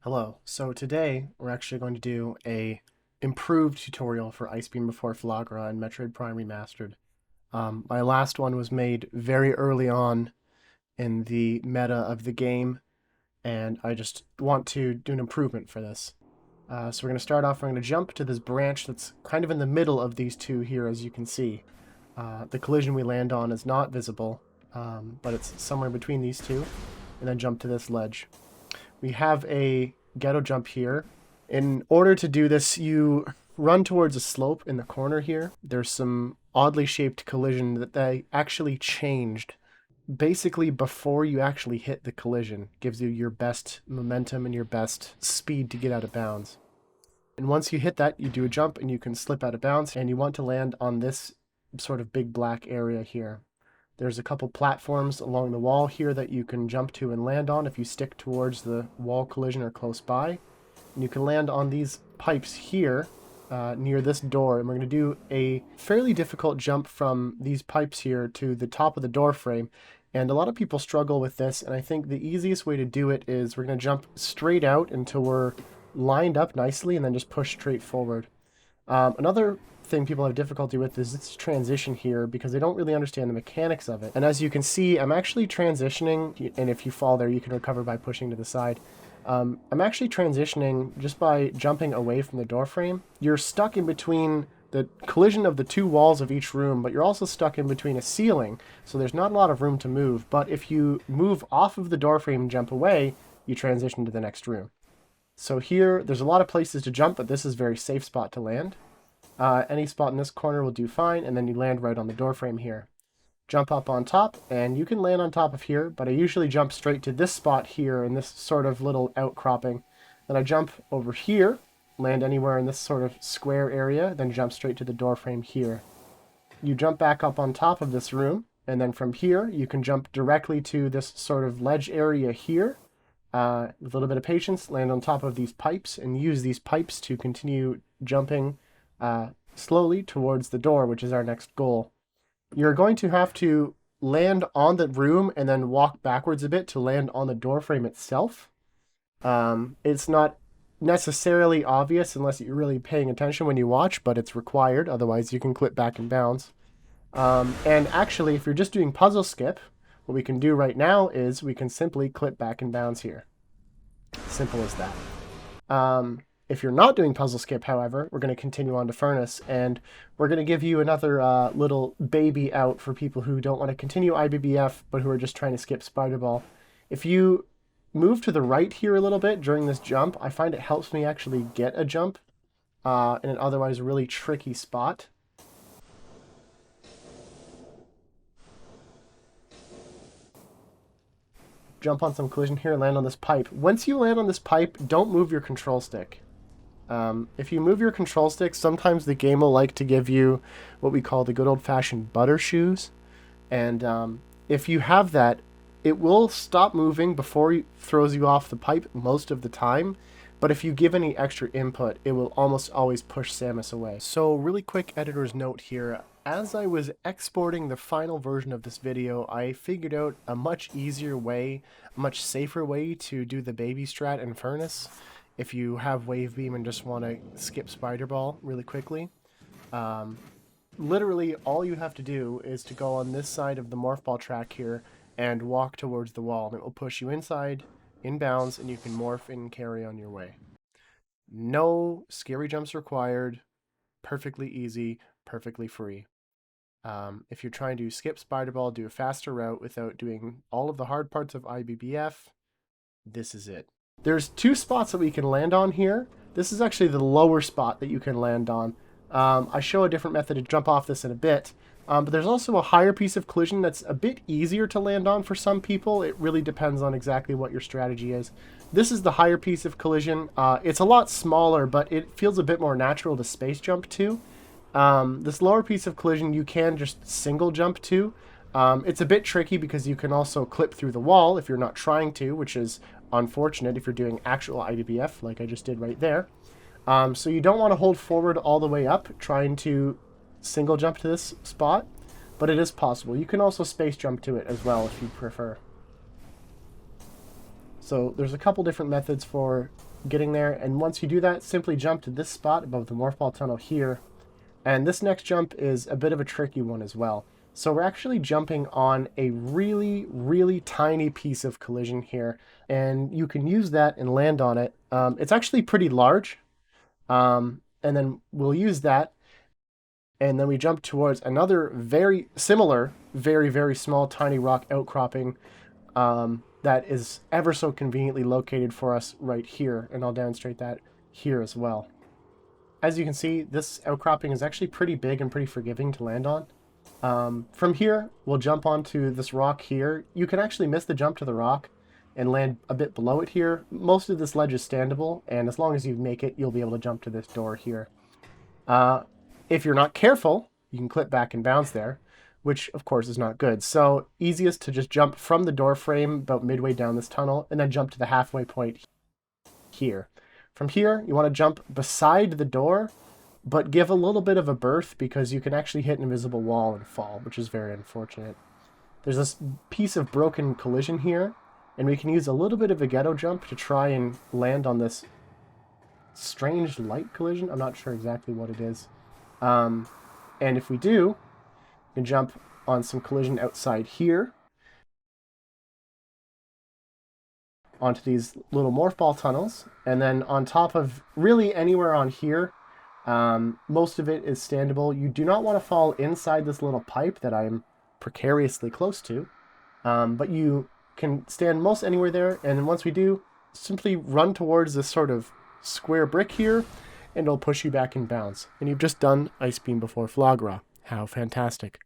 Hello. So today we're actually going to do a improved tutorial for Beam Before Flaahgra and Metroid Prime Remastered. My last one was made very early on in the meta of the game, and I just want to do an improvement for this. So we're going to start off, we're going to jump to this branch that's kind of in the middle of these two here, as you can see. The collision we land on is not visible, but it's somewhere between these two, and then jump to this ledge. We have a ghetto jump here. In order to do this, you run towards a slope in the corner here. There's some oddly shaped collision that they actually changed. Basically, before you actually hit the collision, gives you your best momentum and your best speed to get out of bounds. And once you hit that, you do a jump and you can slip out of bounds, and you want to land on this sort of big black area here. There's a couple platforms along the wall here that you can jump to and land on if you stick towards the wall collision or close by. And you can land on these pipes here near this door. And we're going to do a fairly difficult jump from these pipes here to the top of the door frame. And a lot of people struggle with this. And I think the easiest way to do it is we're going to jump straight out until we're lined up nicely and then just push straight forward. Another thing people have difficulty with is this transition here because they don't really understand the mechanics of it. And as you can see, I'm actually transitioning, and if you fall there, you can recover by pushing to the side. I'm actually transitioning just by jumping away from the door frame. You're stuck in between the collision of the two walls of each room, but you're also stuck in between a ceiling, so there's not a lot of room to move. But if you move off of the door frame and jump away, you transition to the next room. So here, there's a lot of places to jump, but this is a very safe spot to land. Any spot in this corner will do fine, and then you land right on the door frame here. Jump up on top, and you can land on top of here, but I usually jump straight to this spot here in this sort of little outcropping. Then I jump over here, land anywhere in this sort of square area, then jump straight to the door frame here. You jump back up on top of this room, and then from here, you can jump directly to this sort of ledge area here. With a little bit of patience, land on top of these pipes, and use these pipes to continue jumping slowly towards the door, which is our next goal. You're going to have to land on the room and then walk backwards a bit to land on the door frame itself. It's not necessarily obvious unless you're really paying attention when you watch, but it's required, otherwise you can clip back and bounce. And actually, if you're just doing puzzle skip, what we can do right now is we can simply clip back and bounce here. Simple as that. If you're not doing puzzle skip, however, we're going to continue on to furnace, and we're going to give you another little baby out for people who don't want to continue IBBF, but who are just trying to skip Spiderball. If you move to the right here a little bit during this jump, I find it helps me actually get a jump in an otherwise really tricky spot. Jump on some collision here, land on this pipe. Once you land on this pipe, don't move your control stick. If you move your control stick, sometimes the game will like to give you what we call the good old-fashioned butter shoes. And if you have that, it will stop moving before it throws you off the pipe most of the time. But if you give any extra input, it will almost always push Samus away. So really quick editor's note here. As I was exporting the final version of this video, I figured out a much easier way, a much safer way to do the baby strat in Furnace. If you have Wave Beam and just want to skip Spiderball really quickly. Literally, all you have to do is to go on this side of the Morph Ball track here and walk towards the wall. And it will push you inside, in bounds, and you can morph and carry on your way. No scary jumps required. Perfectly easy, perfectly free. If you're trying to skip Spiderball, do a faster route without doing all of the hard parts of IBBF, this is it. There's two spots that we can land on here. This is actually the lower spot that you can land on. I show a different method to jump off this in a bit. But there's also a higher piece of collision that's a bit easier to land on for some people. It really depends on exactly what your strategy is. This is the higher piece of collision. It's a lot smaller, but it feels a bit more natural to space jump to. This lower piece of collision you can just single jump to. It's a bit tricky because you can also clip through the wall if you're not trying to, which is unfortunate if you're doing actual IBBF like I just did right there. So you don't want to hold forward all the way up trying to single jump to this spot, but it is possible. You can also space jump to it as well if you prefer. So there's a couple different methods for getting there. And once you do that, simply jump to this spot above the morph ball tunnel here. And this next jump is a bit of a tricky one as well. So we're actually jumping on a really, really tiny piece of collision here, and you can use that and land on it. It's actually pretty large, and then we'll use that, and then we jump towards another very similar, very, very small, tiny rock outcropping that is ever so conveniently located for us right here, and I'll demonstrate that here as well. As you can see, this outcropping is actually pretty big and pretty forgiving to land on. From here, we'll jump onto this rock here. You can actually miss the jump to the rock and land a bit below it here. Most of this ledge is standable, and as long as you make it, you'll be able to jump to this door here. If you're not careful, you can clip back and bounce there, which of course is not good. So easiest to just jump from the door frame about midway down this tunnel, and then jump to the halfway point here. From here, you want to jump beside the door, but give a little bit of a berth because you can actually hit an invisible wall and fall, which is very unfortunate. There's this piece of broken collision here, and we can use a little bit of a ghetto jump to try and land on this strange light collision. I'm not sure exactly what it is. And if we do, we can jump on some collision outside here onto these little morph ball tunnels, and then on top of really anywhere on here. Most of it is standable. You do not want to fall inside this little pipe that I'm precariously close to, but you can stand most anywhere there, and once we do, simply run towards this sort of square brick here, and it'll push you back in bounds. And you've just done Ice Beam Before Flaahgra. How fantastic.